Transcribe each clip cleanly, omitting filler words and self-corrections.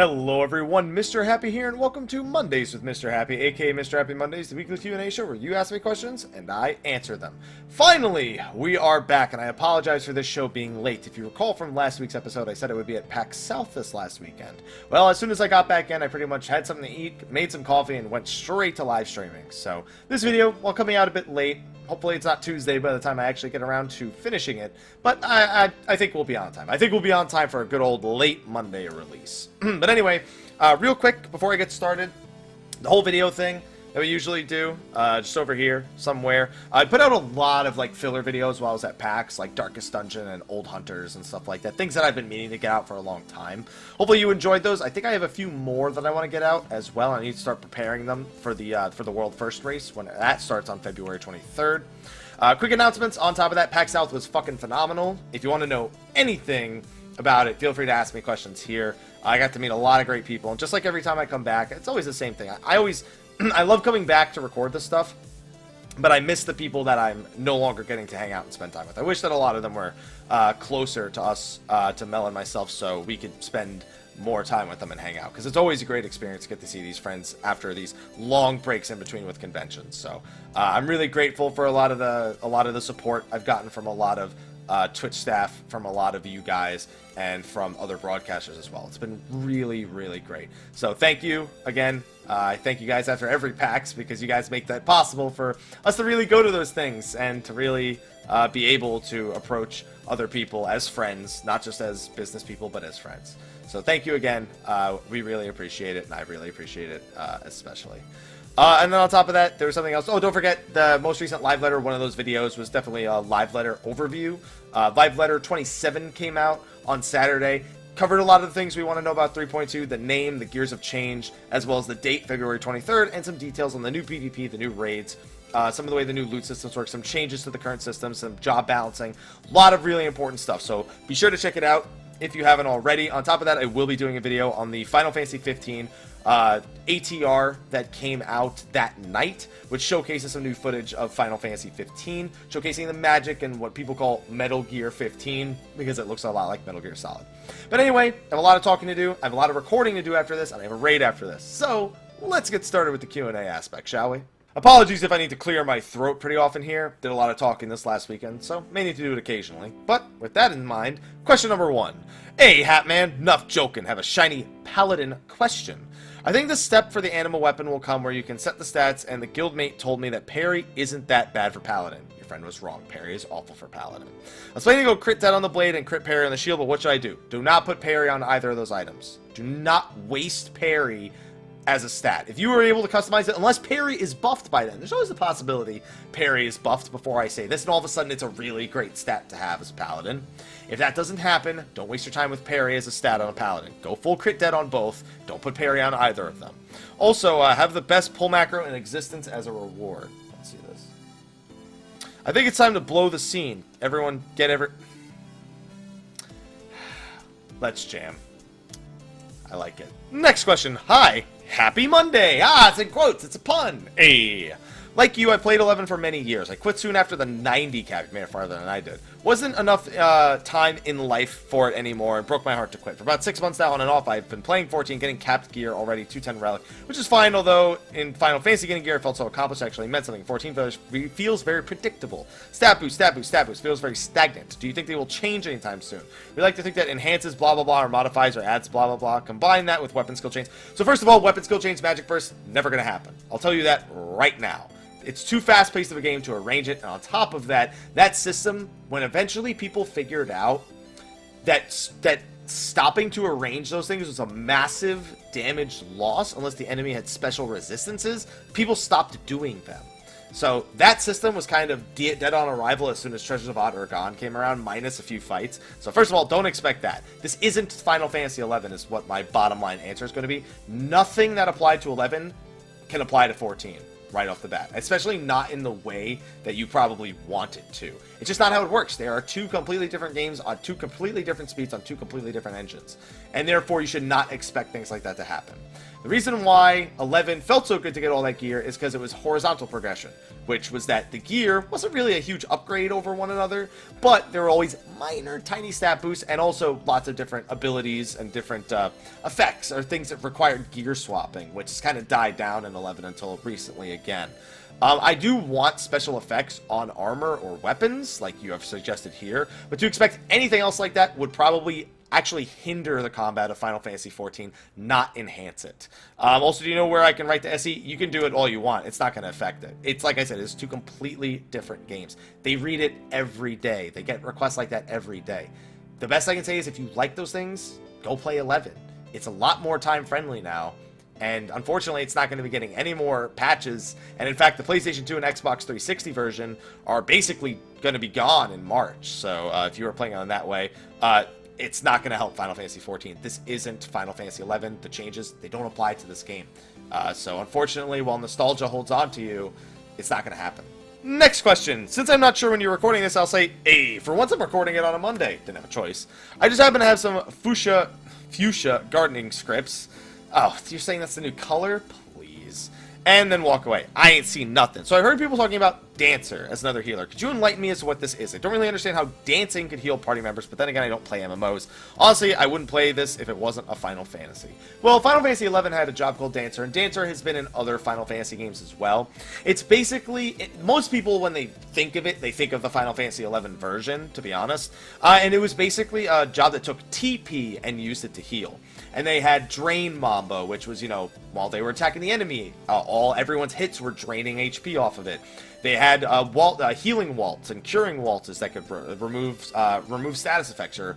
Hello everyone, Mrhappy here, and welcome to Mondays with Mrhappy, aka Mrhappy Mondays, the weekly Q&A show where you ask me questions and I answer them. Finally, we are back, and I apologize for this show being late. If you recall from last week's episode, I said it would be at PAX South this last weekend. Well, as soon as I got back in, I pretty much had something to eat, made some coffee, and went straight to live streaming. So, this video, while coming out a bit late, hopefully it's not Tuesday by the time I actually get around to finishing it, but I think we'll be on time. I think we'll be on time for a good old late Monday release. But anyway, real quick, before I get started, the whole video thing that we usually do, just over here, somewhere. I put out a lot of, like, filler videos while I was at PAX, like Darkest Dungeon and Old Hunters and stuff like that. Things that I've been meaning to get out for a long time. Hopefully you enjoyed those. I think I have a few more that I want to get out as well. I need to start preparing them for the World First race when that starts on February 23rd. Quick announcements. On top of that, PAX South was fucking phenomenal. If you want to know anything about it, feel free to ask me questions here. I got to meet a lot of great people, and just like every time I come back, it's always the same thing. I love coming back to record this stuff, but I miss the people that I'm no longer getting to hang out and spend time with. I wish that a lot of them were closer to us, to Mel and myself, so we could spend more time with them and hang out, because it's always a great experience to get to see these friends after these long breaks in between with conventions. So I'm really grateful for a lot of the support I've gotten from a lot of Twitch staff, from a lot of you guys, and from other broadcasters as well. It's been really, really great. So thank you again. I thank you guys after every PAX, because you guys make that possible for us to really go to those things and to really be able to approach other people as friends, not just as business people, but as friends. So thank you again. We really appreciate it, and I really appreciate it especially. And then on top of that, there was something else. Oh, don't forget, the most recent live letter, one of those videos was definitely a live letter overview. Live letter 27 came out on Saturday. Covered a lot of the things we want to know about 3.2, the name, the gears of change, as well as the date, February 23rd, and some details on the new PvP, the new raids, some of the way the new loot systems work, some changes to the current system, some job balancing, a lot of really important stuff. So be sure to check it out if you haven't already. On top of that, I will be doing a video on the Final Fantasy 15 ATR that came out that night, which showcases some new footage of Final Fantasy 15, showcasing the magic and what people call Metal Gear 15, because it looks a lot like Metal Gear Solid. But anyway, I have a lot of talking to do, I have a lot of recording to do after this, and I have a raid after this. So, let's get started with the Q&A aspect, shall we? Apologies if I need to clear my throat pretty often here. Did a lot of talking this last weekend, so may need to do it occasionally. But with that in mind, question number 1. Hey, Hatman, enough joking. Have a shiny paladin question. I think the step for the animal weapon will come where you can set the stats, and the guildmate told me that parry isn't that bad for paladin. Your friend was wrong. Parry is awful for paladin. I was planning to go crit dead on the blade and crit parry on the shield, but what should I do? Do not put parry on either of those items. Do not waste parry as a stat. If you were able to customize it, unless parry is buffed by then. There's always a possibility parry is buffed before I say this, and all of a sudden it's a really great stat to have as a paladin. If that doesn't happen, don't waste your time with parry as a stat on a paladin. Go full crit dead on both. Don't put parry on either of them. Also, have the best pull macro in existence as a reward. Let's see this. I think it's time to blow the scene. Everyone get Let's jam. I like it. Next question. Hi. Happy Monday! It's in quotes, it's a pun! Hey! Like you, I played 11 for many years. I quit soon after the 90 cap. You made it farther than I did. Wasn't enough time in life for it anymore, and broke my heart to quit. For about 6 months now, on and off, I've been playing 14, getting capped gear already, 210 relic, which is fine, although in Final Fantasy getting gear felt so accomplished, actually meant something. 14 feels very predictable. Stat boost, stat boost, stat boost, feels very stagnant. Do you think they will change anytime soon? We like to think that enhances blah blah blah, or modifies, or adds blah blah blah. Combine that with weapon skill chains. So first of all, weapon skill chains, magic burst, never gonna happen. I'll tell you that right now. It's too fast-paced of a game to arrange it, and on top of that, that system, when eventually people figured out that stopping to arrange those things was a massive damage loss, unless the enemy had special resistances, people stopped doing them. So that system was kind of dead on arrival as soon as Treasures of Odd Urgan came around, minus a few fights. So first of all, don't expect that. This isn't Final Fantasy 11 is what my bottom line answer is going to be. Nothing that applied to 11 can apply to 14. Right off the bat, especially not in the way that you probably want it to. It's just not how it works. There are two completely different games on two completely different speeds on two completely different engines, and therefore you should not expect things like that to happen. The reason why 11 felt so good to get all that gear is because it was horizontal progression, which was that the gear wasn't really a huge upgrade over one another, but there were always minor, tiny stat boosts, and also lots of different abilities and different effects, or things that required gear swapping, which has kind of died down in 11 until recently again. I do want special effects on armor or weapons, like you have suggested here, but to expect anything else like that would probably actually hinder the combat of Final Fantasy XIV, not enhance it. Also, do you know where I can write the SE? You can do it all you want. It's not going to affect it. It's like I said, it's two completely different games. They read it every day. They get requests like that every day. The best I can say is if you like those things, go play 11. It's a lot more time-friendly now. And unfortunately, it's not going to be getting any more patches. And in fact, the PlayStation 2 and Xbox 360 version are basically going to be gone in March. So if you were playing on that way, it's not going to help Final Fantasy XIV. This isn't Final Fantasy XI. The changes, they don't apply to this game. So unfortunately, while nostalgia holds on to you, it's not going to happen. Next question. Since I'm not sure when you're recording this, I'll say, hey, for once I'm recording it on a Monday. Didn't have a choice. I just happen to have some fuchsia gardening scripts. Oh, you're saying that's the new color? Please. And then walk away. I ain't seen nothing. So I heard people talking about Dancer as another healer. Could you enlighten me as to what this is? I don't really understand how dancing could heal party members, but then again, I don't play MMOs. Honestly, I wouldn't play this if it wasn't a Final Fantasy. Well, Final Fantasy XI had a job called Dancer, and Dancer has been in other Final Fantasy games as well. It's basically, most people, when they think of it, they think of the Final Fantasy XI version, to be honest. And it was basically a job that took TP and used it to heal. And they had Drain Mambo, which was, you know, while they were attacking the enemy, everyone's hits were draining HP off of it. They had healing waltz and curing waltzes that could remove status effects or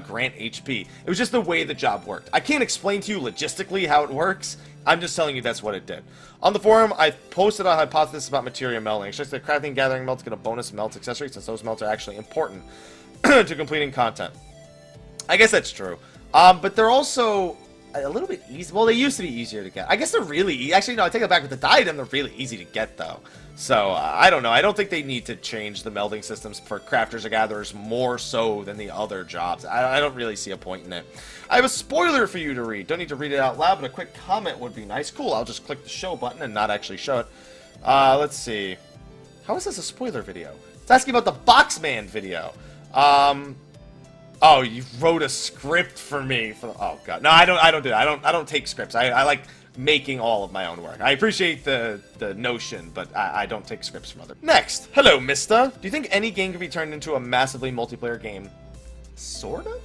grant HP. It was just the way the job worked. I can't explain to you logistically how it works. I'm just telling you that's what it did. On the forum, I posted a hypothesis about materia melting. It's just that crafting gathering melts get a bonus melt accessory, since those melts are actually important to completing content. I guess that's true. But they're also a little bit easy. Well, they used to be easier to get. I guess they're really easy. Actually, no, I take it back. With the diadem, they're really easy to get, though. So, I don't know. I don't think they need to change the melding systems for crafters or gatherers more so than the other jobs. I don't really see a point in it. I have a spoiler for you to read. Don't need to read it out loud, but a quick comment would be nice. Cool, I'll just click the show button and not actually show it. Let's see. How is this a spoiler video? It's asking about the Boxman video. Oh, you wrote a script for me. Oh god, no, I don't do that. I don't take scripts. I like making all of my own work. I appreciate the notion, but I don't take scripts from others. Next, hello, Mister. Do you think any game could be turned into a massively multiplayer game? Sort of.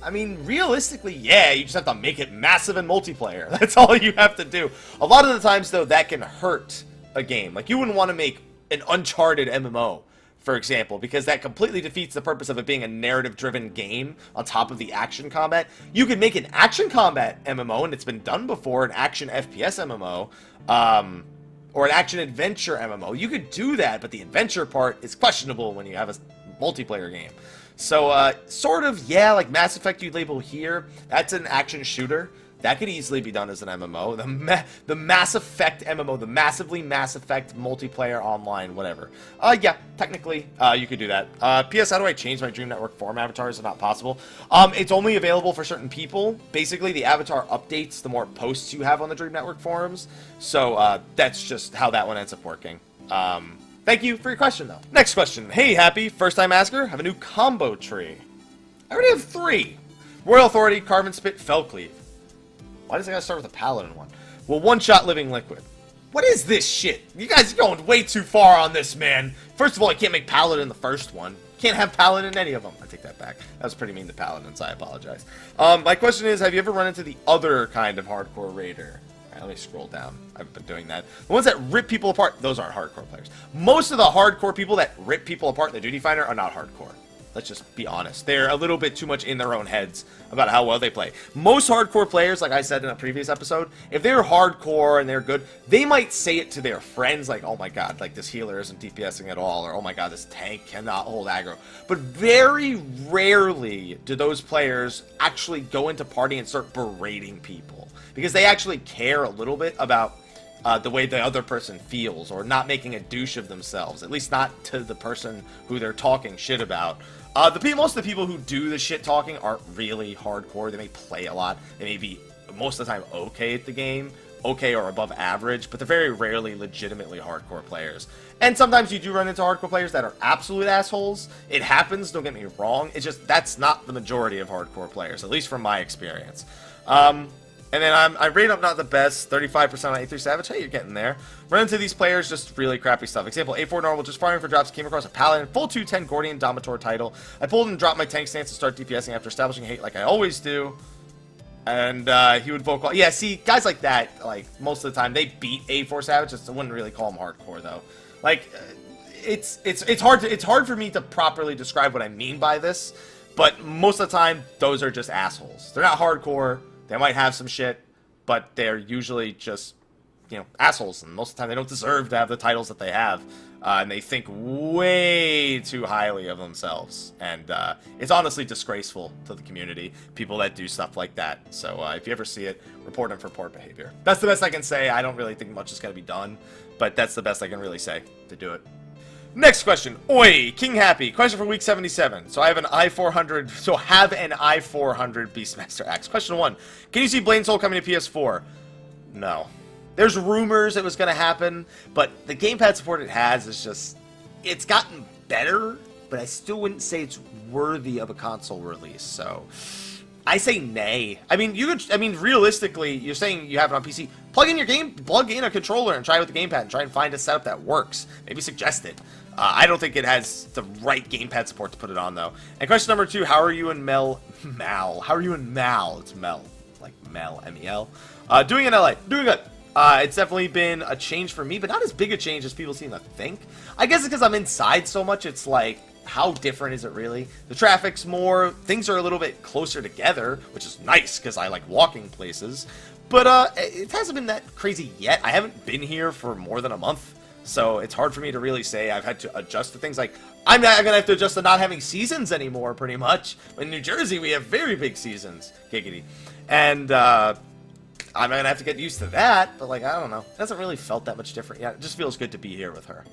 I mean, realistically, yeah. You just have to make it massive and multiplayer. That's all you have to do. A lot of the times, though, that can hurt a game. Like you wouldn't want to make an Uncharted MMO, for example, because that completely defeats the purpose of it being a narrative-driven game on top of the action combat. You could make an action combat MMO, and it's been done before, an action FPS MMO, or an action-adventure MMO. You could do that, but the adventure part is questionable when you have a multiplayer game. So, sort of, yeah, like Mass Effect you'd label here, that's an action shooter. That could easily be done as an MMO. The Mass Effect MMO, the massively Mass Effect multiplayer online, whatever. Yeah, technically, you could do that. PS, how do I change my Dream Network forum avatar? Is it not possible? It's only available for certain people. Basically, the avatar updates the more posts you have on the Dream Network forums. So, that's just how that one ends up working. Thank you for your question, though. Next question. Hey, Happy, first-time asker, have a new combo tree. I already have 3. Royal Authority, Carbon Spit, Fellcleave. Why does it gotta start with a paladin one? Well, one-shot living liquid. What is this shit? You guys are going way too far on this, man. First of all, I can't make paladin in the first one. Can't have paladin in any of them. I take that back. That was pretty mean to paladins. I apologize. My question is, have you ever run into the other kind of hardcore raider? All right, let me scroll down. I've been doing that. The ones that rip people apart, those aren't hardcore players. Most of the hardcore people that rip people apart in the Duty Finder are not hardcore. Let's just be honest. They're a little bit too much in their own heads about how well they play. Most hardcore players, like I said in a previous episode, if they're hardcore and they're good, they might say it to their friends like, oh my god, like this healer isn't DPSing at all, or oh my god, this tank cannot hold aggro. But very rarely do those players actually go into party and start berating people, because they actually care a little bit about the way the other person feels, or not making a douche of themselves, at least not to the person who they're talking shit about. Most of the people who do the shit talking aren't really hardcore. They may play a lot. They may be most of the time okay at the game, okay or above average, but they're very rarely legitimately hardcore players. And sometimes you do run into hardcore players that are absolute assholes. It happens, don't get me wrong. It's just that's not the majority of hardcore players, at least from my experience. And then I rate up not the best, 35% on A3 Savage. Hey, you're getting there. Run into these players, just really crappy stuff. Example, A4 normal, just farming for drops, came across a Paladin, full 210 Gordian Dominator title. I pulled and dropped my tank stance to start DPSing after establishing hate like I always do. And he would vocal. Yeah, see, guys like that, like, most of the time, they beat A4 Savage. I wouldn't really call them hardcore, though. Like, it's hard for me to properly describe what I mean by this, but most of the time, those are just assholes. They're not hardcore. They might have some shit, but they're usually just, you know, assholes. And most of the time, they don't deserve to have the titles that they have. And they think way too highly of themselves. And it's honestly disgraceful to the community, people that do stuff like that. So if you ever see it, report them for poor behavior. That's the best I can say. I don't really think much is going to be done, but that's the best I can really say to do it. Next question. Oi, King Happy. Question for week 77. So I have an i400. So have an i400 Beastmaster Axe. Question 1. Can you see Blade Soul coming to PS4? No. There's rumors it was going to happen, but the gamepad support it has is just, it's gotten better, but I still wouldn't say it's worthy of a console release. So I say nay. I mean, realistically, you're saying you have it on PC. Plug in a controller and try it with the gamepad and try and find a setup that works. Maybe suggest it. I don't think it has the right gamepad support to put it on, though. And question number 2, how are you and Mal? How are you and Mal? It's Mel. Like Mel, M-E-L. Doing in LA. Doing good. It's definitely been a change for me, but not as big a change as people seem to think. I guess it's because I'm inside so much, it's like, how different is it really? The traffic's more, things are a little bit closer together, which is nice because I like walking places. But it hasn't been that crazy yet. I haven't been here for more than a month, so it's hard for me to really say. I've had to adjust to things like, I'm going to have to adjust to not having seasons anymore, pretty much. In New Jersey, we have very big seasons, giggity. And I'm going to have to get used to that, but like, I don't know. It hasn't really felt that much different yet. It just feels good to be here with her.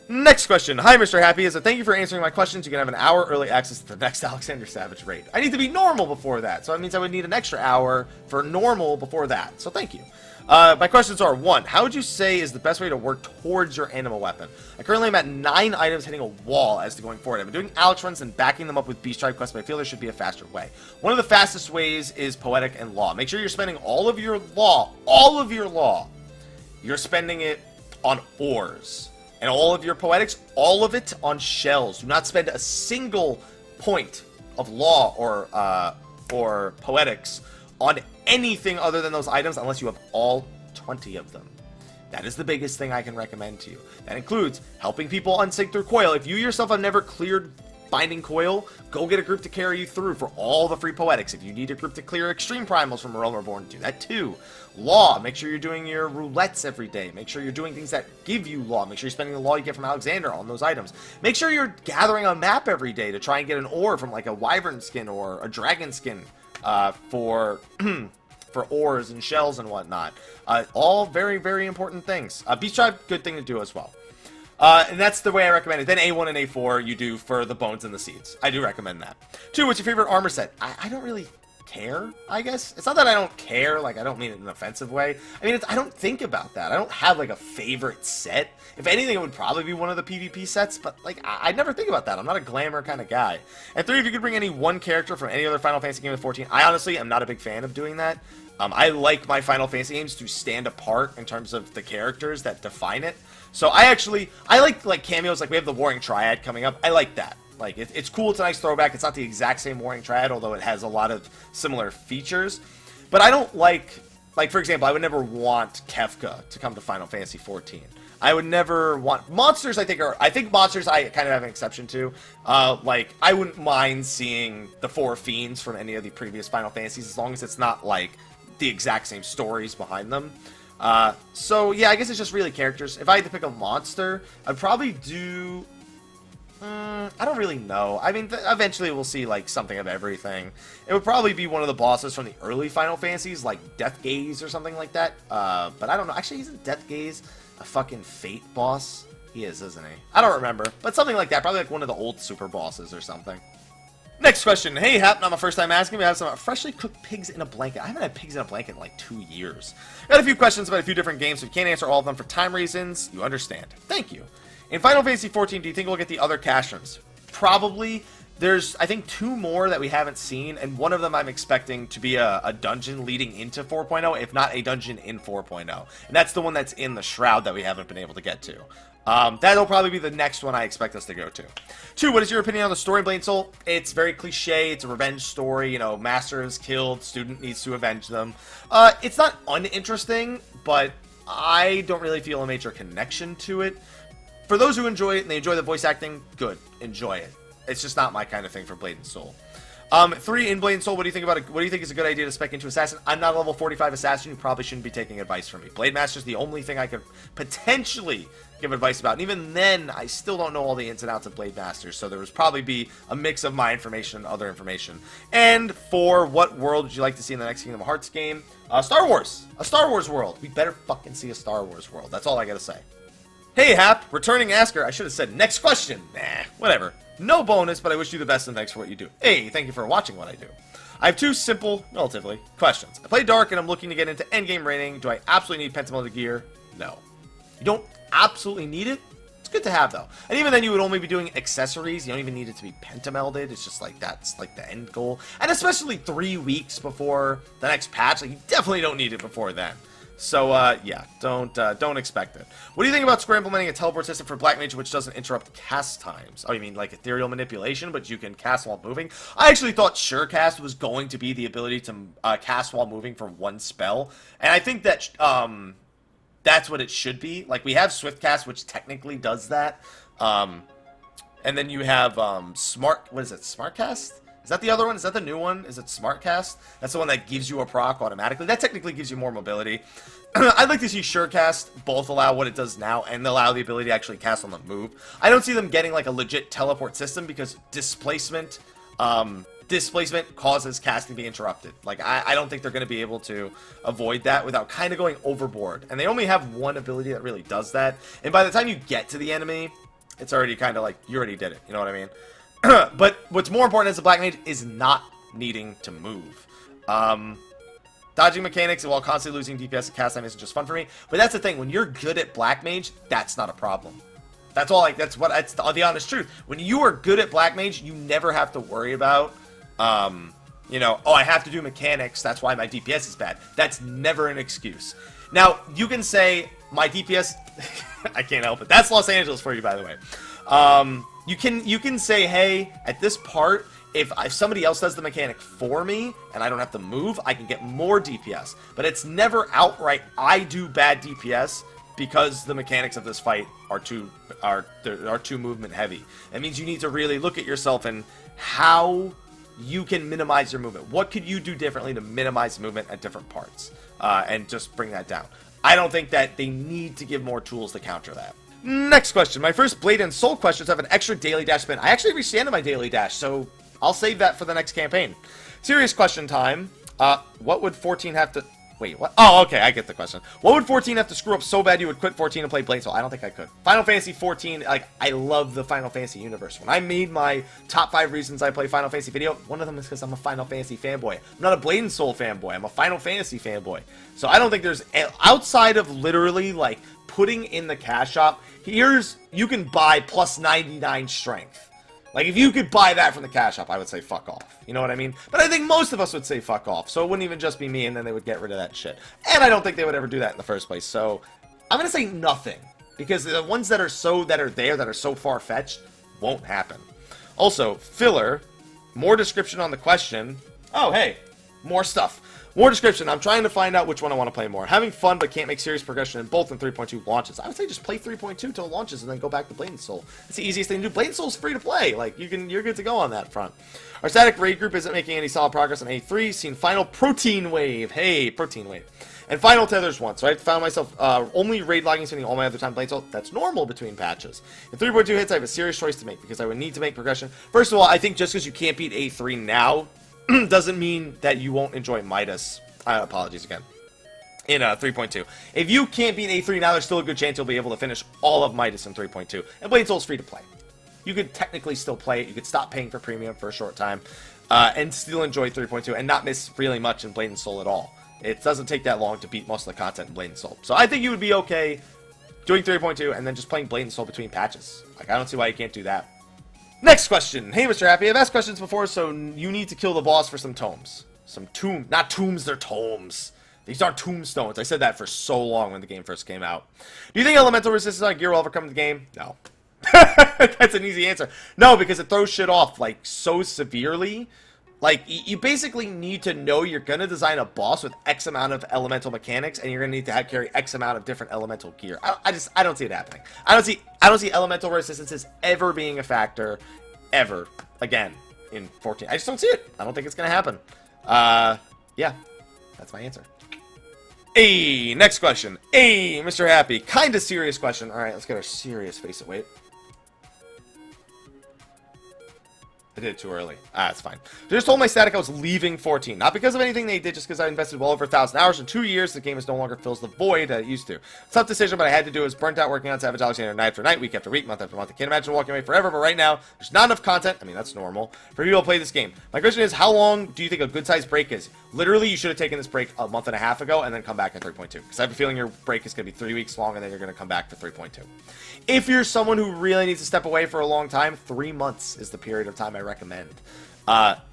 Next question. Hi, Mr. Happy. Thank you for answering my questions. You can have an hour early access to the next Alexander Savage raid. I need to be normal before that, so that means I would need an extra hour for normal before that. So thank you. My questions are, 1, how would you say is the best way to work towards your animal weapon? I currently am at 9 items hitting a wall as to going forward. I've been doing Alex runs and backing them up with Beast Tribe quests, but I feel there should be a faster way. One of the fastest ways is Poetic and Law. Make sure you're spending all of your law, you're spending it on ores. And all of your Poetics, all of it on shells. Do not spend a single point of Law or Poetics on anything other than those items unless you have all 20 of them. That is the biggest thing I can recommend to you. That includes helping people unsync through Coil. If you yourself have never cleared Binding Coil, go get a group to carry you through for all the free Poetics. If you need a group to clear Extreme Primals from Realm Reborn, do that too. Law, make sure you're doing your roulettes every day. Make sure you're doing things that give you law. Make sure you're spending the law you get from Alexander on those items. Make sure you're gathering a map every day to try and get an ore from like a wyvern skin or a dragon skin for ores and shells and whatnot. All very, very important things. Beast Tribe, good thing to do as well. And that's the way I recommend it. Then A1 and A4 you do for the bones and the seeds. I do recommend that. 2, what's your favorite armor set? I don't really care, I guess. It's not that I don't care, like, I don't mean it in an offensive way. I mean, I don't think about that. I don't have, like, a favorite set. If anything, it would probably be one of the PvP sets, but, like, I never think about that. I'm not a glamour kind of guy. And 3, if you could bring any one character from any other Final Fantasy game with 14, I honestly am not a big fan of doing that. I like my Final Fantasy games to stand apart in terms of the characters that define it. So I like cameos, like we have the Warring Triad coming up. I like that. Like, it's cool, it's a nice throwback. It's not the exact same Warring Triad, although it has a lot of similar features. But I don't like, for example, I would never want Kefka to come to Final Fantasy 14. I would never want, monsters I think monsters I kind of have an exception to. Like, I wouldn't mind seeing the 4 Fiends from any of the previous Final Fantasies, as long as it's not, like, the exact same stories behind them. So, yeah, I guess it's just really characters. If I had to pick a monster, I'd probably do... I don't really know. I mean, eventually we'll see, like, something of everything. It would probably be one of the bosses from the early Final Fantasies, like Death Gaze or something like that. But I don't know. Actually, isn't Death Gaze a fucking Fate boss? He is, isn't he? I don't remember. But something like that. Probably like one of the old super bosses or something. Next question. Hey, Hap, not my first time asking. We have some freshly cooked pigs in a blanket. I haven't had pigs in a blanket in like 2 years. Got a few questions about a few different games. If you can't answer all of them for time reasons, you understand. Thank you. In Final Fantasy XIV, do you think we'll get the other cash rooms? Probably. There's, I think, 2 more that we haven't seen, and one of them I'm expecting to be a dungeon leading into 4.0, if not a dungeon in 4.0. And that's the one that's in the Shroud that we haven't been able to get to. That'll probably be the next one I expect us to go to. 2, what is your opinion on the story in Blade and Soul? It's very cliche. It's a revenge story. You know, master is killed, student needs to avenge them. It's not uninteresting, but I don't really feel a major connection to it. For those who enjoy it and they enjoy the voice acting, good. Enjoy it. It's just not my kind of thing for Blade and Soul. 3, in Blade and Soul, what do you think about it? What do you think is a good idea to spec into Assassin? I'm not a level 45 Assassin. You probably shouldn't be taking advice from me. Blade Master's the only thing I could potentially give advice about. And even then, I still don't know all the ins and outs of Blade Master. So there would probably be a mix of my information and other information. And 4, what world would you like to see in the next Kingdom Hearts game? Star Wars. A Star Wars world. We better fucking see a Star Wars world. That's all I gotta say. Hey, Hap. Returning asker. I should have said next question. Nah, whatever. No bonus, but I wish you the best and thanks for what you do. Hey, thank you for watching what I do. I have 2 simple, relatively, questions. I play Dark and I'm looking to get into endgame rating. Do I absolutely need pentamelted gear? No. You don't absolutely need it? It's good to have, though. And even then, you would only be doing accessories. You don't even need it to be pentamelded. It's just like that's like the end goal. And especially 3 weeks before the next patch, like, you definitely don't need it before then. So, yeah, don't expect it. What do you think about Square implementing a teleport system for Black Mage which doesn't interrupt cast times? Oh, you mean like ethereal manipulation, but you can cast while moving? I actually thought Surecast was going to be the ability to cast while moving for 1 spell. And I think that, that's what it should be. Like, we have Swiftcast, which technically does that. And then you have, what is it, Smartcast? Is that the other one? Is that the new one? Is it Smartcast? That's the one that gives you a proc automatically. That technically gives you more mobility. I'd like to see Surecast both allow what it does now and allow the ability to actually cast on the move. I don't see them getting like a legit teleport system because displacement causes casting to be interrupted. Like, I don't think they're going to be able to avoid that without kind of going overboard. And they only have one ability that really does that. And by the time you get to the enemy, it's already kind of like, you already did it. You know what I mean? But what's more important as a Black Mage is not needing to move. Dodging mechanics while constantly losing DPS and cast time isn't just fun for me. But that's the thing. When you're good at Black Mage, that's not a problem. That's the honest truth. When you are good at Black Mage, you never have to worry about, you know, oh, I have to do mechanics. That's why my DPS is bad. That's never an excuse. Now, you can say, my DPS... I can't help it. That's Los Angeles for you, by the way. You can say, hey, at this part, if somebody else does the mechanic for me and I don't have to move, I can get more DPS. But it's never outright I do bad DPS because the mechanics of this fight are too movement heavy. That means you need to really look at yourself and how you can minimize your movement. What could you do differently to minimize movement at different parts and just bring that down? I don't think that they need to give more tools to counter that. Next question. My first Blade and Soul questions have an extra daily dash spin. I actually reached the end of my daily dash, so I'll save that for the next campaign. Serious question time. What would 14 have to... Wait, what? Oh, okay, I get the question. What would 14 have to screw up so bad you would quit 14 and play Blade Soul? I don't think I could. Final Fantasy 14, like, I love the Final Fantasy universe. When I made my top 5 reasons I play Final Fantasy video, one of them is because I'm a Final Fantasy fanboy. I'm not a Blade and Soul fanboy. I'm a Final Fantasy fanboy. So I don't think there's... Outside of literally, like, putting in the cash shop, you can buy plus 99 strength. Like, if you could buy that from the cash shop, I would say fuck off. You know what I mean? But I think most of us would say fuck off. So it wouldn't even just be me, and then they would get rid of that shit. And I don't think they would ever do that in the first place. So I'm going to say nothing. Because the ones that are so far-fetched, won't happen. Also, filler, more description on the question. Oh, hey, more stuff. More description. I'm trying to find out which one I want to play more. Having fun, but can't make serious progression in both in 3.2 launches. I would say just play 3.2 till it launches and then go back to Blade and Soul. It's the easiest thing to do. Blade and Soul's free to play. Like, you're good to go on that front. Our static raid group isn't making any solid progress on A3. Seen final protein wave. Hey, protein wave. And final tethers once. So I found myself only raid logging, spending all my other time playing Soul. That's normal between patches. In 3.2 hits, I have a serious choice to make because I would need to make progression. First of all, I think just because you can't beat A3 now doesn't mean that you won't enjoy Midas. Apologies again. In 3.2. If you can't beat A3 now, there's still a good chance you'll be able to finish all of Midas in 3.2. And Blade Soul's free to play. you could technically still play it. You could stop paying for premium for a short time, and still enjoy 3.2 and not miss really much in Blade and Soul at all. It doesn't take that long to beat most of the content in Blade and Soul. So I think you would be okay doing 3.2 and then just playing Blade and Soul between patches. Like, I don't see why you can't do that. Next question. Hey, Mr. Happy, I've asked questions before, so you need to kill the boss for some tomes. Not tombs, they're tomes. These aren't tombstones. I said that for so long when the game first came out. Do you think elemental resistance on gear will overcome the game? No. That's an easy answer. No, because it throws shit off, like, so severely. Like, you basically need to know you're going to design a boss with X amount of elemental mechanics, and you're going to need to carry X amount of different elemental gear. I don't see it happening. I don't see elemental resistances ever being a factor, ever, again, in 14. I just don't see it. I don't think it's going to happen. Yeah, that's my answer. Hey, next question. Hey, Mr. Happy, kind of serious question. All right, let's get our serious face. Wait. I did it too early. It's fine. They just told my static I was leaving 14. Not because of anything they did, just because I invested well over 1,000 hours in 2 years. The game is no longer fills the void that it used to. Tough decision, but I had to do it. I was burnt out working on Savage Alexander night after night, week after week, month after month. I can't imagine walking away forever, but right now, there's not enough content. I mean, that's normal for people to play this game. My question is, how long do you think a good-sized break is? Literally, you should have taken this break a month and a half ago and then come back at 3.2. Because I have a feeling your break is going to be 3 weeks long, and then you're going to come back for 3.2. If you're someone who really needs to step away for a long time, 3 months is the period of time I recommend.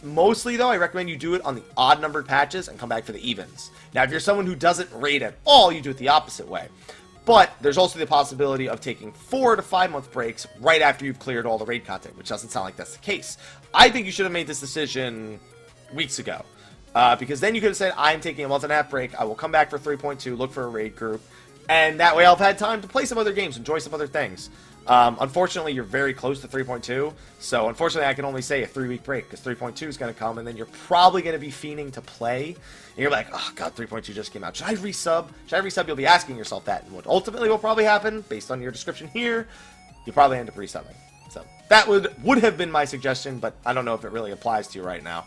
Mostly, though, I recommend you do it on the odd-numbered patches and come back for the evens. Now, if you're someone who doesn't raid at all, you do it the opposite way. But there's also the possibility of taking 4 to 5 month breaks right after you've cleared all the raid content, which doesn't sound like that's the case. I think you should have made this decision weeks ago. Because then you could have said, I'm taking a month and a half break, I will come back for 3.2, look for a raid group, and that way I'll have had time to play some other games, enjoy some other things. Unfortunately, you're very close to 3.2, so unfortunately I can only say a 3-week break, because 3.2 is going to come, and then you're probably going to be fiending to play, and you're like, oh god, 3.2 just came out, should I resub? Should I resub? You'll be asking yourself that, and what ultimately will probably happen, based on your description here, you'll probably end up resubbing. So, that would have been my suggestion, but I don't know if it really applies to you right now.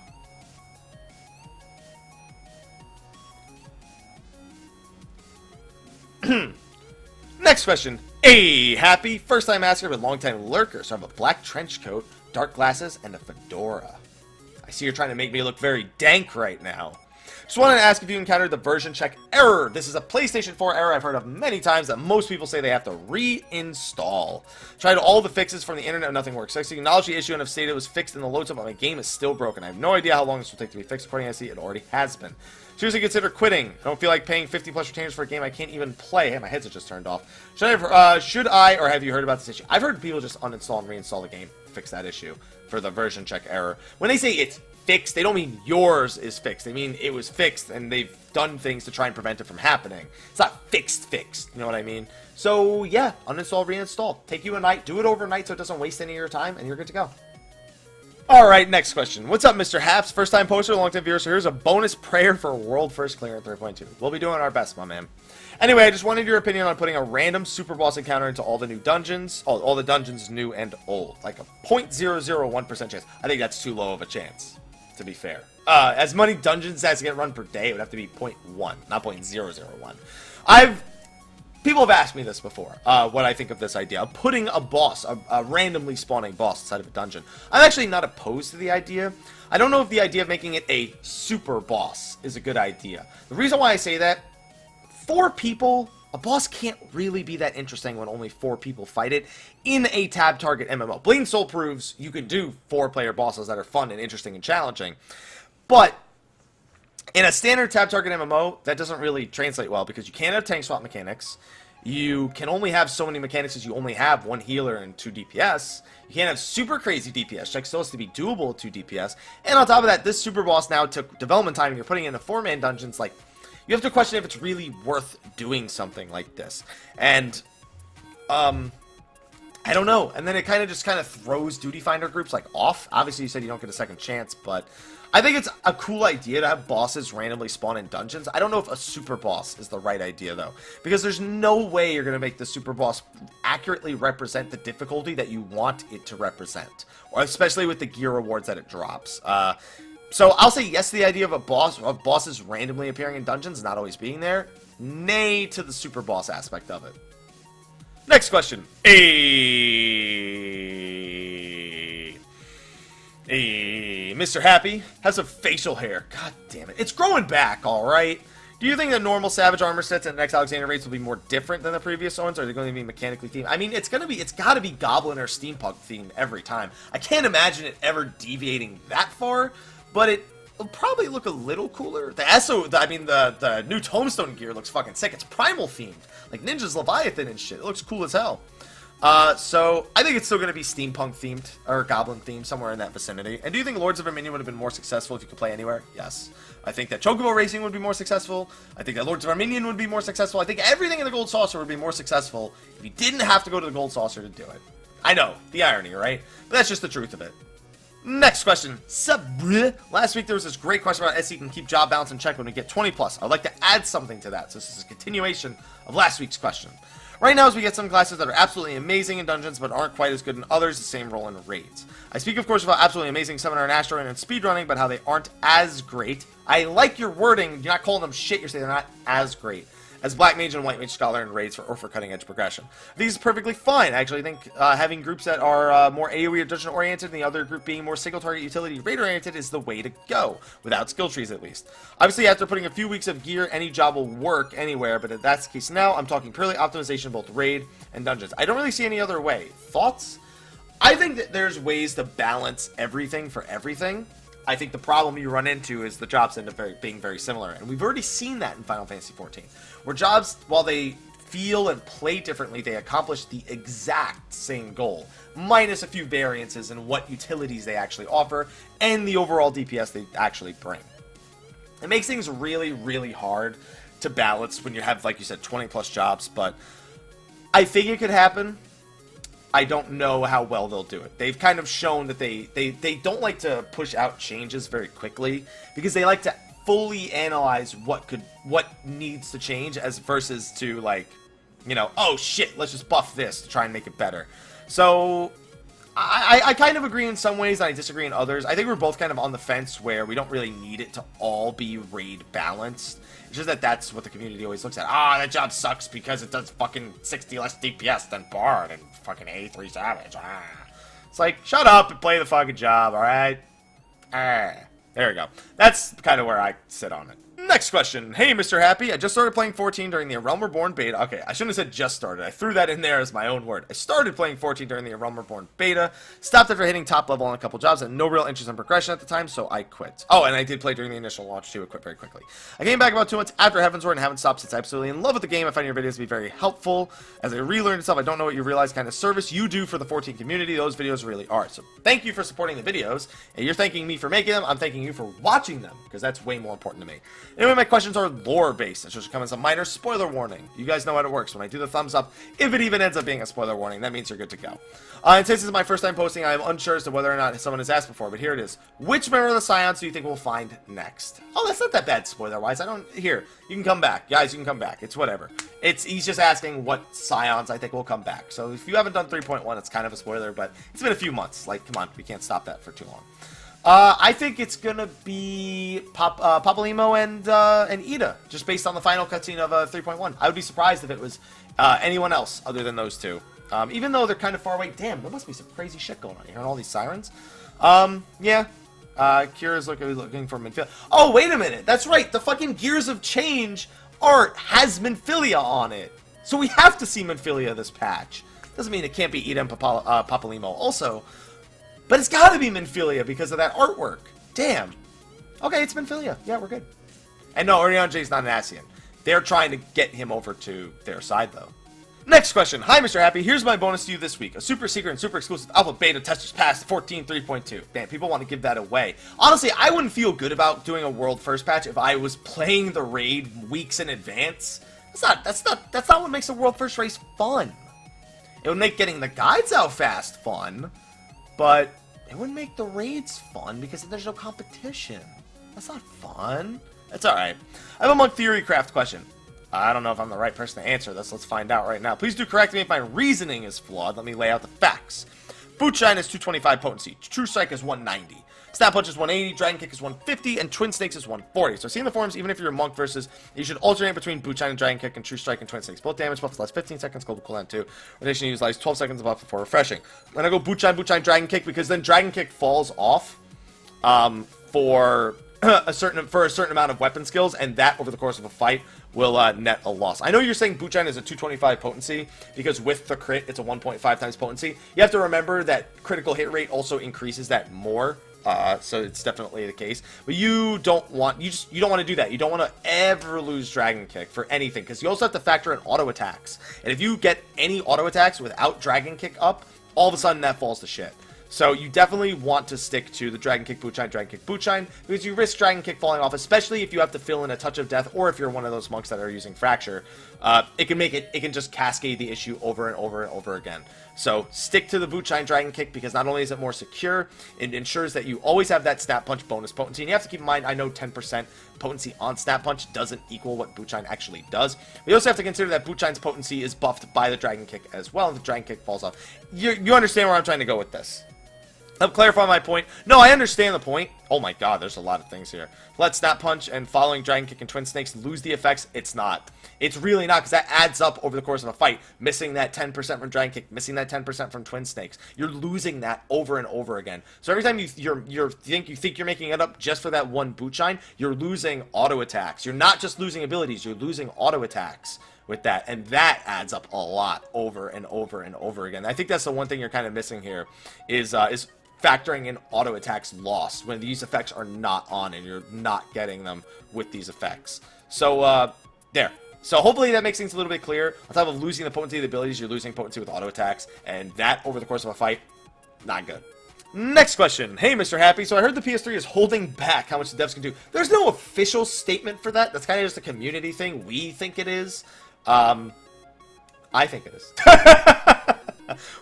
Next question. Hey, Happy. First time asker, but long time lurker. So I have a black trench coat, dark glasses, and a fedora. I see you're trying to make me look very dank right now. Just wanted to ask if you encountered the version check error. This is a PlayStation 4 error I've heard of many times that most people say they have to reinstall. Tried all the fixes from the internet, nothing works. I acknowledge the issue and have stated it was fixed in the load time, but my game is still broken. I have no idea how long this will take to be fixed. According to I see, it already has been. Seriously consider quitting. I don't feel like paying 50 plus retainers for a game I can't even play. Hey, my headset just turned off. Should I, or have you heard about this issue? I've heard people just uninstall and reinstall the game to fix that issue for the version check error. When they say it's fixed, they don't mean yours is fixed. They mean it was fixed and they've done things to try and prevent it from happening. It's not fixed. You know what I mean? So yeah, uninstall, reinstall. Take you a night, do it overnight so it doesn't waste any of your time, and you're good to go. Alright, next question. What's up, Mr. Haps? First time poster, long time viewer, so here's a bonus prayer for world first clear at 3.2. We'll be doing our best, my man. Anyway, I just wanted your opinion on putting a random super boss encounter into all the new dungeons. All the dungeons new and old. Like a 0.001% chance. I think that's too low of a chance, to be fair. As many dungeons as get run per day, it would have to be 0.1, not 0.001. People have asked me this before, what I think of this idea of putting a boss, a randomly spawning boss inside of a dungeon. I'm actually not opposed to the idea. I don't know if the idea of making it a super boss is a good idea. The reason why I say that, 4 people, a boss can't really be that interesting when only 4 people fight it in a tab target MMO. Blade and Soul proves you can do 4-player bosses that are fun and interesting and challenging, but in a standard tab target MMO, that doesn't really translate well because you can't have tank swap mechanics. You can only have so many mechanics as you only have 1 healer and 2 DPS. You can't have super crazy DPS. Check still has to be doable at 2 DPS. And on top of that, this super boss now took development time and you're putting it in a 4-man dungeons. Like, you have to question if it's really worth doing something like this. And, I don't know. And then it kind of throws Duty Finder groups like off. Obviously, you said you don't get a second chance, but I think it's a cool idea to have bosses randomly spawn in dungeons. I don't know if a super boss is the right idea, though, because there's no way you're going to make the super boss accurately represent the difficulty that you want it to represent, or especially with the gear rewards that it drops. So I'll say yes to the idea of bosses randomly appearing in dungeons, not always being there. Nay to the super boss aspect of it. Next question. Hey, Hey, Mr. Happy has a facial hair. God damn it. It's growing back, alright? Do you think the normal Savage armor sets and next Alexander raids will be more different than the previous ones? Or are they going to be mechanically themed? I mean, it's got to be Goblin or Steampunk themed every time. I can't imagine it ever deviating that far, but it'll probably look a little cooler. The new Tombstone gear looks fucking sick. It's primal themed, like Ninja's Leviathan and shit. It looks cool as hell. So I think it's still going to be steampunk themed or goblin themed, somewhere in that vicinity. And do you think Lords of Arminion would have been more successful if you could play anywhere? Yes. I think that Chocobo Racing would be more successful. I think that Lords of Arminion would be more successful. I think everything in the Gold Saucer would be more successful if you didn't have to go to the Gold Saucer to do it. I know, the irony, right? But that's just the truth of it. Next question. Last week there was this great question about SC can keep job balance in check when we get 20 plus. I'd like to add something to that. So this is a continuation of last week's question. Right now, as we get some classes that are absolutely amazing in dungeons, but aren't quite as good in others, the same role in raids. I speak, of course, about absolutely amazing Summoner and Asteroid and speedrunning, but how they aren't as great. I like your wording. You're not calling them shit. You're saying they're not as great as Black Mage and White Mage Scholar in raids for cutting-edge progression. These are perfectly fine. I actually think having groups that are more AoE or dungeon-oriented and the other group being more single-target utility raid-oriented is the way to go, without skill trees at least. Obviously, after putting a few weeks of gear, any job will work anywhere, but if that's the case now, I'm talking purely optimization of both raid and dungeons. I don't really see any other way. Thoughts? I think that there's ways to balance everything for everything. I think the problem you run into is the jobs end up being very similar, and we've already seen that in Final Fantasy XIV, where jobs, while they feel and play differently, they accomplish the exact same goal, minus a few variances in what utilities they actually offer, and the overall DPS they actually bring. It makes things really, really hard to balance when you have, like you said, 20 plus jobs, but I think it could happen. I don't know how well they'll do it. They've kind of shown that they don't like to push out changes very quickly because they like to fully analyze what needs to change as versus to, like, you know, oh shit, let's just buff this to try and make it better. So I kind of agree in some ways and I disagree in others. I think we're both kind of on the fence where we don't really need it to all be raid balanced. It's just that that's what the community always looks at. Ah, that job sucks because it does fucking 60 less DPS than Bard and fucking 83 Savage. Ah. It's like, shut up and play the fucking job, alright? Ah. There we go. That's kind of where I sit on it. Next question. Hey, Mr. Happy. I just started playing 14 during the A Realm Reborn beta. Okay, I shouldn't have said just started. I threw that in there as my own word. I started playing 14 during the A Realm Reborn beta. Stopped after hitting top level on a couple jobs and no real interest in progression at the time, so I quit. Oh, and I did play during the initial launch too. I quit very quickly. I came back about 2 months after Heavensward and haven't stopped since. I'm absolutely in love with the game. I find your videos to be very helpful. As I relearned stuff, I don't know what you realize kind of service you do for the 14 community. Those videos really are. So thank you for supporting the videos. And you're thanking me for making them. I'm thanking you for watching them because that's way more important to me. Anyway, my questions are lore based. It should come as a minor spoiler warning. You guys know how it works. When I do the thumbs up, if it even ends up being a spoiler warning, that means you're good to go. And since this is my first time posting, I am unsure as to whether or not someone has asked before, but here it is. Which member of the Scions do you think we'll find next? Oh, that's not that bad spoiler-wise. Here, you can come back. Guys, you can come back. It's whatever. He's just asking what Scions I think will come back. So if you haven't done 3.1, it's kind of a spoiler, but it's been a few months. Like, come on, we can't stop that for too long. I think it's gonna be Papalymo and Ida, just based on the final cutscene of 3.1. I would be surprised if it was anyone else other than those two. Even though they're kind of far away. Damn, there must be some crazy shit going on here and all these sirens. Yeah. Kira's looking for Minfilia. Oh, wait a minute. That's right. The fucking Gears of Change art has Minfilia on it. So we have to see Minfilia this patch. Doesn't mean it can't be Ida and Papalymo also. But it's gotta be Minfilia because of that artwork. Damn. Okay, it's Minfilia. Yeah, we're good. And no, Urianger is not an Ascian. They're trying to get him over to their side, though. Next question. Hi, Mr. Happy. Here's my bonus to you this week. A super secret and super exclusive alpha beta testers pass 14.3.2. Damn, people want to give that away. Honestly, I wouldn't feel good about doing a world first patch if I was playing the raid weeks in advance. That's not what makes a world first race fun. It would make getting the guides out fast fun, but it wouldn't make the raids fun because there's no competition. That's not fun. That's alright. I have a Monk Theory Craft question. I don't know if I'm the right person to answer this. Let's find out right now. Please do correct me if my reasoning is flawed. Let me lay out the facts. Boot Shine is 225 potency. True Strike is 190. Snap Punch is 180, Dragon Kick is 150, and Twin Snakes is 140. So see in the forums, even if you're a monk versus, you should alternate between Boot Shine and Dragon Kick and True Strike and Twin Snakes. Both damage buffs last 15 seconds, global cooldown 2. Rotation use lasts 12 seconds of buff before refreshing. Then I go Boot Shine, Dragon Kick, because then Dragon Kick falls off for a certain amount of weapon skills, and that over the course of a fight will net a loss. I know you're saying Bootshine is a 225 potency because with the crit it's a 1.5 times potency. You have to remember that critical hit rate also increases that more. So it's definitely the case, but you don't want to do that. You don't want to ever lose Dragon Kick for anything, because you also have to factor in auto attacks. And if you get any auto attacks without Dragon Kick up, all of a sudden that falls to shit. So you definitely want to stick to the Dragon Kick Bootshine, because you risk Dragon Kick falling off, especially if you have to fill in a Touch of Death, or if you're one of those monks that are using Fracture. It can just cascade the issue over and over and over again. So stick to the Bootshine Dragon Kick, because not only is it more secure, it ensures that you always have that Snap Punch bonus potency. And you have to keep in mind, I know 10% potency on Snap Punch doesn't equal what Bootshine actually does. But you also have to consider that Bootshine's potency is buffed by the Dragon Kick as well, and the Dragon Kick falls off. You understand where I'm trying to go with this. Help clarify my point. No, I understand the point. Oh my god, there's a lot of things here. Let Snap Punch and following Dragon Kick and Twin Snakes lose the effects? It's not. It's really not, because that adds up over the course of a fight. Missing that 10% from Dragon Kick, missing that 10% from Twin Snakes. You're losing that over and over again. So every time you think you're making it up just for that one Bootshine, you're losing auto attacks. You're not just losing abilities, you're losing auto attacks with that, and that adds up a lot over and over and over again. I think that's the one thing you're kind of missing here is factoring in auto attacks lost when these effects are not on and you're not getting them with these effects. So, there. So hopefully that makes things a little bit clearer. On top of losing the potency of the abilities, you're losing potency with auto attacks, and that over the course of a fight, not good. Next question. Hey, Mr. Happy. So I heard the PS3 is holding back how much the devs can do. There's no official statement for that. That's kind of just a community thing. We think it is. I think it is.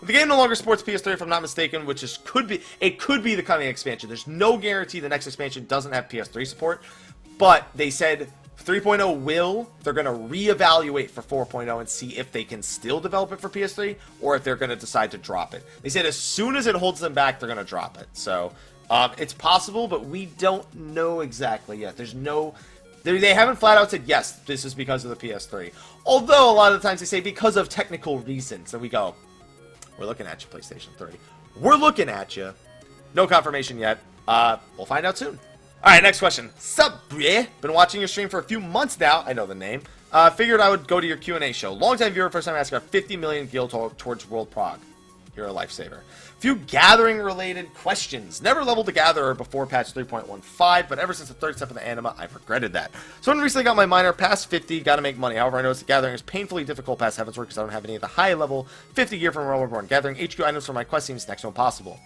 The game no longer supports PS3, if I'm not mistaken, which could be the coming expansion. There's no guarantee the next expansion doesn't have PS3 support, but they said 3.0 they're going to reevaluate for 4.0 and see if they can still develop it for PS3 or if they're going to decide to drop it. They said as soon as it holds them back, they're going to drop it. So it's possible, but we don't know exactly yet. They haven't flat out said, yes, this is because of the PS3. Although a lot of the times they say because of technical reasons, and we go, we're looking at you, PlayStation 3. We're looking at you. No confirmation yet. We'll find out soon. Alright, next question. Sup, bruh? Been watching your stream for a few months now. I know the name. Figured I would go to your Q&A show. Long-time viewer, first time asker. 50 million gil towards World Prog. You're a lifesaver. Few gathering-related questions. Never leveled a gatherer before patch 3.15, but ever since the third step of the anima, I've regretted that. Someone recently got my miner past 50, gotta make money. However, I noticed the gathering is painfully difficult past Heavensward because I don't have any of the high-level 50 gear from Realm Reborn. Gathering HQ items for my quest seems next to impossible.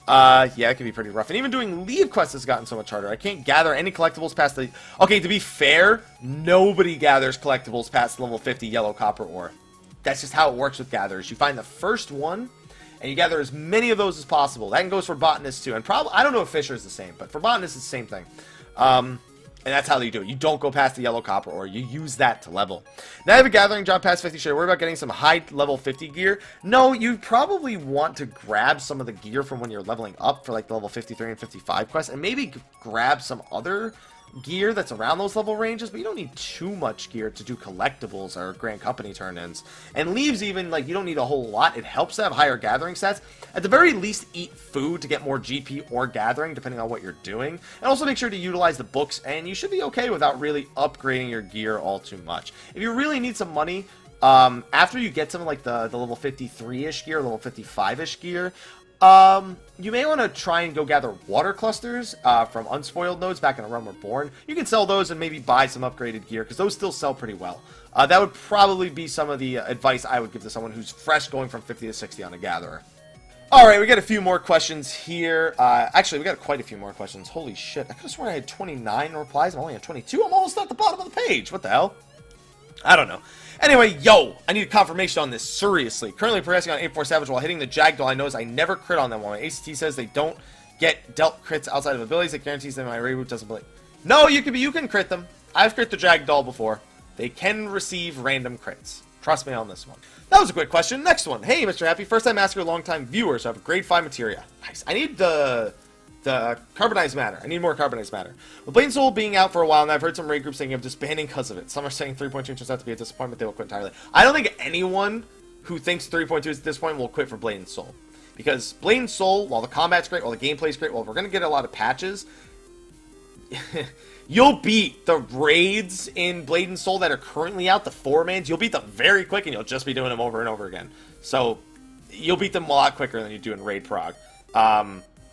Yeah, it can be pretty rough. And even doing leave quests has gotten so much harder. I can't gather any collectibles past the... Okay, to be fair, nobody gathers collectibles past level 50 yellow copper ore. That's just how it works with gatherers. You find the first one, and you gather as many of those as possible. That goes for botanists too. And probably, I don't know if Fisher is the same, but for botanists it's the same thing. And that's how you do it. You don't go past the yellow copper ore. You use that to level. Now I have a gathering job past 50. Should I worry about getting some high level 50 gear? No, you probably want to grab some of the gear from when you're leveling up for like the level 53 and 55 quests, and maybe grab some other gear that's around those level ranges, but you don't need too much gear to do collectibles or Grand Company turn-ins. And leaves even, like, you don't need a whole lot. It helps to have higher gathering stats. At the very least, eat food to get more GP or gathering, depending on what you're doing. And also make sure to utilize the books, and you should be okay without really upgrading your gear all too much. If you really need some money, after you get something like the level 53-ish gear, level 55-ish gear, you may want to try and go gather water clusters from unspoiled nodes back in the Realm Reborn. You can sell those and maybe buy some upgraded gear, because those still sell pretty well. That would probably be some of the advice I would give to someone who's fresh going from 50 to 60 on a gatherer. Alright, we got a few more questions here. Actually, we got quite a few more questions. Holy shit, I could have sworn I had 29 replies. I'm only at 22. I'm almost at the bottom of the page. What the hell? I don't know. Anyway, yo, I need a confirmation on this, seriously. Currently progressing on 8-4 Savage while hitting the Jagdoll. I notice I never crit on them. While my ACT says they don't get dealt crits outside of abilities, it guarantees that my reboot doesn't believe. No, you can crit them. I've crit the Jagdoll before. They can receive random crits. Trust me on this one. That was a quick question. Next one. Hey, Mr. Happy. First time asker, long time viewer, so I have a grade 5 materia. Nice. I need the carbonized matter. I need more carbonized matter. With Blade and Soul being out for a while, and I've heard some raid groups saying of disbanding because of it. Some are saying 3.2 turns out to be a disappointment. They will quit entirely. I don't think anyone who thinks 3.2 at this point will quit for Blade and Soul. Because Blade and Soul, while the combat's great, while the gameplay's great, while we're going to get a lot of patches, you'll beat the raids in Blade and Soul that are currently out, the 4-mans, you'll beat them very quick, and you'll just be doing them over and over again. So, you'll beat them a lot quicker than you do in Raid Prog.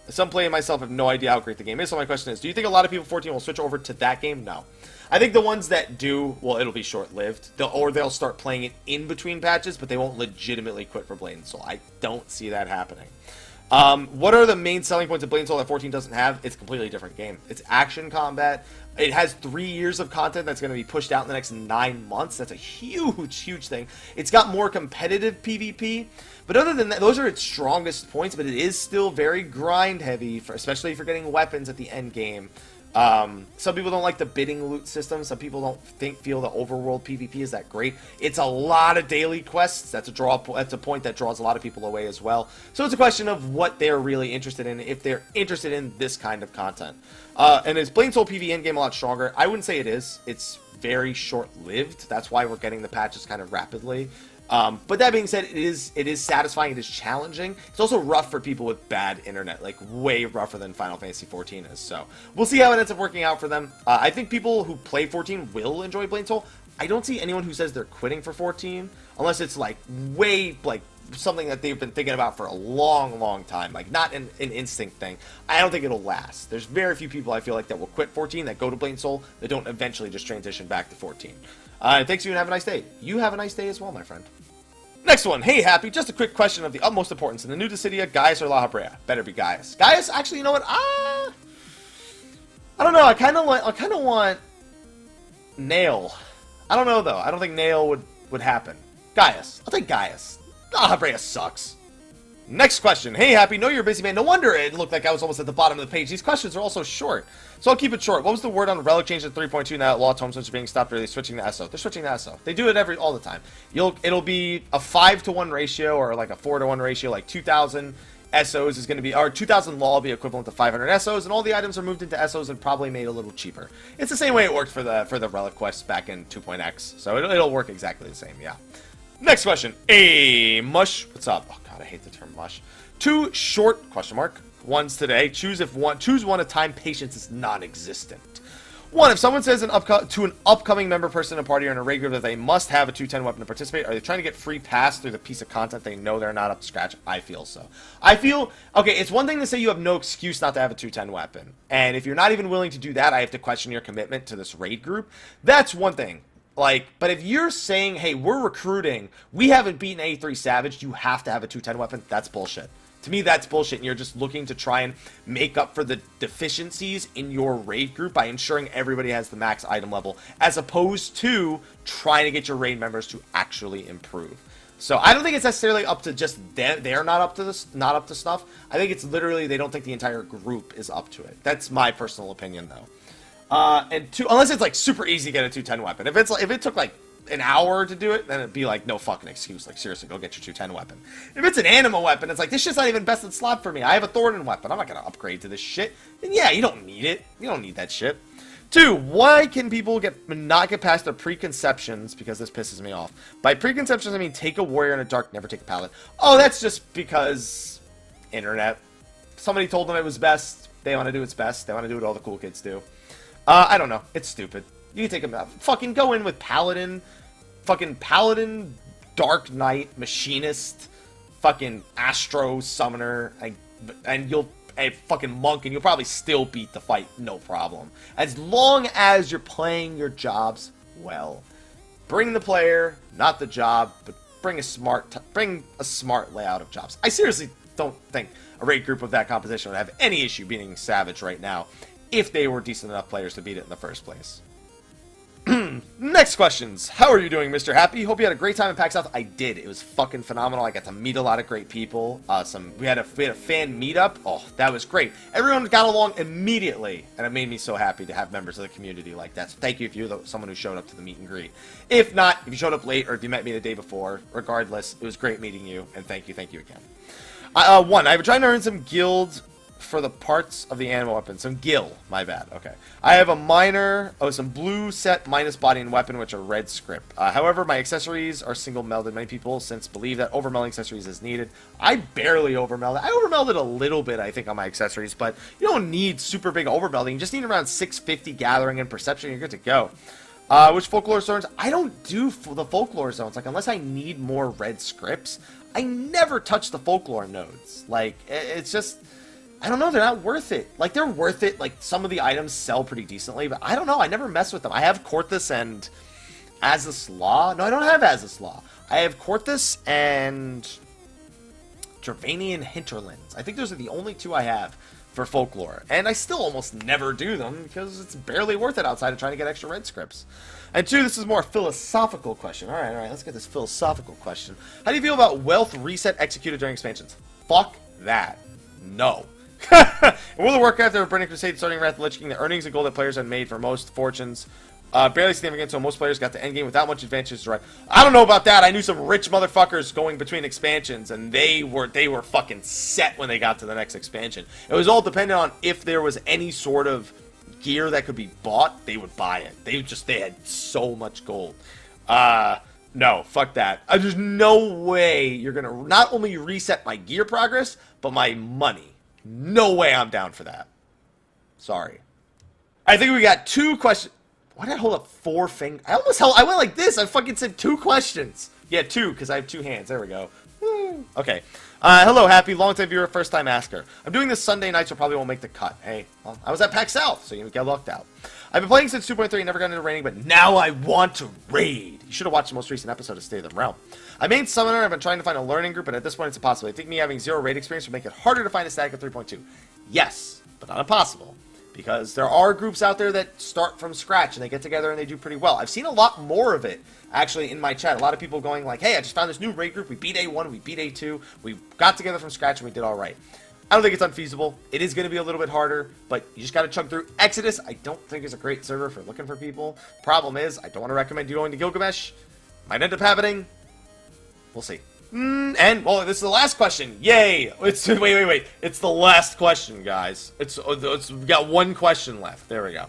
Some playing myself have no idea how great the game is, so my question is, do you think a lot of people 14 will switch over to that game? No. I think the ones that do, well, it'll be short-lived, or they'll start playing it in between patches, but they won't legitimately quit for Blade and Soul. I don't see that happening. What are the main selling points of Blade and Soul that 14 doesn't have? It's a completely different game. It's action combat. It has 3 years of content that's going to be pushed out in the next 9 months. That's a huge, huge thing. It's got more competitive PvP. But other than that, those are its strongest points, but it is still very grind heavy, especially if you're getting weapons at the end game. Some people don't like the bidding loot system. Some people don't feel the overworld PvP is that great. It's a lot of daily quests. That's a point that draws a lot of people away as well. So it's a question of what they're really interested in, if they're interested in this kind of content. And is Blade and Soul PvE endgame a lot stronger? I wouldn't say it is. It's very short-lived. That's why we're getting the patches kind of rapidly. But that being said, it is satisfying, it is challenging. It's also rough for people with bad internet, like way rougher than Final Fantasy 14 is. So we'll see how it ends up working out for them. I think people who play 14 will enjoy Blade and Soul. I don't see anyone who says they're quitting for 14, unless it's like way like something that they've been thinking about for a long time, like not an instinct thing. I don't think it'll last. There's very few people I feel like that will quit 14, that go to Blade and Soul, that don't eventually just transition back to 14. Thanks you and have a nice day. You have a nice day as well, my friend. Next one. Hey, Happy. Just a quick question of the utmost importance. In the new Dissidia, Gaius or La Habrea? Better be Gaius. Gaius, actually, you know what? I don't know. I kind of want Nail. I don't know, though. I don't think Nail would happen. Gaius. I'll take Gaius. La Habrea sucks. Next question. Hey, Happy. Know you're a busy man. No wonder it looked like I was almost at the bottom of the page. These questions are also short. So I'll keep it short. What was the word on the relic change to 3.2 now that Law Tome switch are being stopped, or are they switching to SO? They're switching to SO. They do it all the time. It'll be a 5-to-1 ratio or like a 4-to-1 ratio, like 2,000 SOs is going to be, or 2,000 Law will be equivalent to 500 SOs, and all the items are moved into SOs and probably made a little cheaper. It's the same way it worked for the relic quests back in 2.x, so it'll work exactly the same, yeah. Next question. Hey, Mush. What's up? Oh, God, I hate the term Mush. 2 short, question mark, ones today. Choose one at a time. Patience is non-existent. 1. If someone says to an upcoming member person in a party or in a raid group that they must have a 210 weapon to participate, are they trying to get free pass through the piece of content they know they're not up to scratch? I feel so. I feel, okay, it's one thing to say you have no excuse not to have a 210 weapon. And if you're not even willing to do that, I have to question your commitment to this raid group. That's one thing. Like, but if you're saying, hey, we're recruiting, we haven't beaten A3 Savage, you have to have a 210 weapon, that's bullshit. To me, that's bullshit, and you're just looking to try and make up for the deficiencies in your raid group by ensuring everybody has the max item level, as opposed to trying to get your raid members to actually improve. So I don't think it's necessarily up to just they're not up to not snuff. I think it's literally they don't think the entire group is up to it. That's my personal opinion, though. And 2, unless it's like super easy to get a 210 weapon. If it took like an hour to do it, then it'd be like no fucking excuse. Like seriously, go get your 210 weapon. If it's an anima weapon, it's like this shit's not even best in slot for me. I have a Thornton weapon. I'm not gonna upgrade to this shit. And yeah, you don't need it. You don't need that shit. 2. Why can people not get past their preconceptions? Because this pisses me off. By preconceptions, I mean take a warrior in a dark, never take a paladin. Oh, that's just because internet. Somebody told them it was best. They want to do its best. They want to do what all the cool kids do. I don't know. It's stupid. You can take them out. Fucking go in with Paladin. Fucking Paladin, Dark Knight, Machinist, fucking Astro Summoner, and you'll a fucking Monk, and you'll probably still beat the fight, no problem. As long as you're playing your jobs well. Bring the player, not the job, but bring a smart layout of jobs. I seriously don't think a raid group of that composition would have any issue beating Savage right now, if they were decent enough players to beat it in the first place. Next questions. How are you doing, Mr. Happy? Hope you had a great time in PAX South. I did. It was fucking phenomenal. I got to meet a lot of great people. We had a fan meetup. Oh, that was great. Everyone got along immediately, and it made me so happy to have members of the community like that. So thank you if you're someone who showed up to the meet and greet. If not, if you showed up late or if you met me the day before, regardless, it was great meeting you, and thank you again. 1. I've been trying to earn some guild for the parts of the animal weapon. Some gill. My bad. Okay. I have a minor... Oh, some blue set minus body and weapon, which are red script. However, my accessories are single melded. Many people since believe that overmelding accessories is needed. I barely overmelded. I overmelded a little bit, I think, on my accessories, but you don't need super big overmelding. You just need around 650 gathering and perception. You're good to go. Which folklore zones? I don't do the folklore zones. Like, unless I need more red scripts, I never touch the folklore nodes. Like, it's just... I don't know, they're not worth it. Like, they're worth it. Like, some of the items sell pretty decently, but I don't know. I never mess with them. I have Corthus and Azus Law. No, I don't have Azus Law. I have Corthus and Dravanian Hinterlands. I think those are the only two I have for folklore. And I still almost never do them because it's barely worth it outside of trying to get extra red scripts. And two, this is more a philosophical question. All right, let's get this philosophical question. How do you feel about wealth reset executed during expansions? Fuck that. No. In World of Warcraft, there were Burning Crusade, starting Wrath of the Lich King. The earnings and gold that players had made for most fortunes barely significant, so most players got to endgame without much advantage to right. I don't know about that. I knew some rich motherfuckers going between expansions, and they were fucking set when they got to the next expansion. It was all dependent on if there was any sort of gear that could be bought, they would buy it. They had so much gold. No, fuck that. There's no way you're gonna not only reset my gear progress, but my money. No way I'm down for that. Sorry. I think we got 2 questions. Why did I hold up 4 fingers? I went like this. I fucking said 2 questions. Yeah, 2, because I have 2 hands. There we go. Woo. Okay. Hello, Happy. Long-time viewer, first-time asker. I'm doing this Sunday night, so probably won't make the cut. Hey, well, I was at PAX South, so you get lucked out. I've been playing since 2.3, never got into raiding, but now I want to raid. You should have watched the most recent episode of State of the Realm. I made Summoner. I've been trying to find a learning group, but at this point it's impossible. I think me having 0 raid experience would make it harder to find a static of 3.2. Yes, but not impossible. Because there are groups out there that start from scratch and they get together and they do pretty well. I've seen a lot more of it, actually, in my chat. A lot of people going like, hey, I just found this new raid group. We beat A1, we beat A2. We got together from scratch and we did all right. I don't think it's unfeasible. It is going to be a little bit harder, but you just got to chug through. Exodus, I don't think is a great server for looking for people. Problem is, I don't want to recommend you going to Gilgamesh. Might end up happening. We'll see. And, well, this is the last question. Yay! Wait. It's the last question, we got 1 question left. There we go.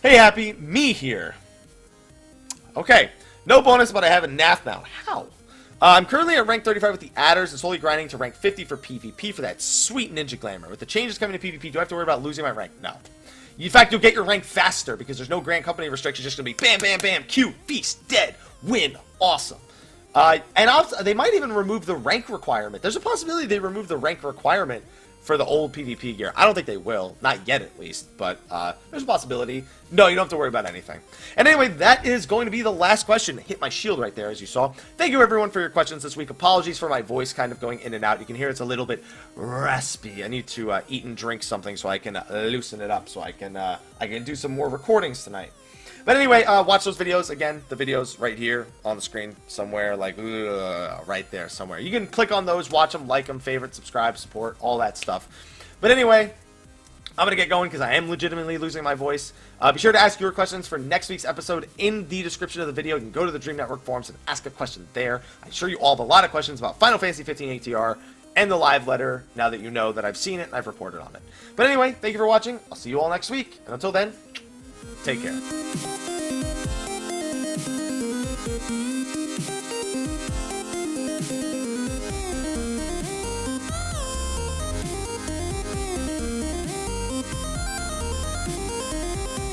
Hey, Happy. Me here. Okay. No bonus, but I have a NAF now. How? I'm currently at rank 35 with the adders and slowly grinding to rank 50 for PvP for that sweet ninja glamour. With the changes coming to PvP, do I have to worry about losing my rank? No. In fact, you'll get your rank faster because there's no Grand Company restrictions. Just going to be bam, bam, bam, Q, feast, dead, win, awesome. And also, they might even remove the rank requirement. There's a possibility they remove the rank requirement for the old PvP gear. I don't think they will. Not yet, at least. But there's a possibility. No, you don't have to worry about anything. And anyway, that is going to be the last question. Hit my shield right there, as you saw. Thank you, everyone, for your questions this week. Apologies for my voice kind of going in and out. You can hear it's a little bit raspy. I need to eat and drink something so I can loosen it up so I can do some more recordings tonight. But anyway, watch those videos. Again, the videos right here on the screen somewhere, like right there somewhere. You can click on those, watch them, like them, favorite, subscribe, support, all that stuff. But anyway, I'm going to get going because I am legitimately losing my voice. Be sure to ask your questions for next week's episode in the description of the video. You can go to the Dream Network forums and ask a question there. I'm sure you all have a lot of questions about Final Fantasy 15 ATR and the live letter now that you know that I've seen it and I've reported on it. But anyway, thank you for watching. I'll see you all next week. And until then, take care.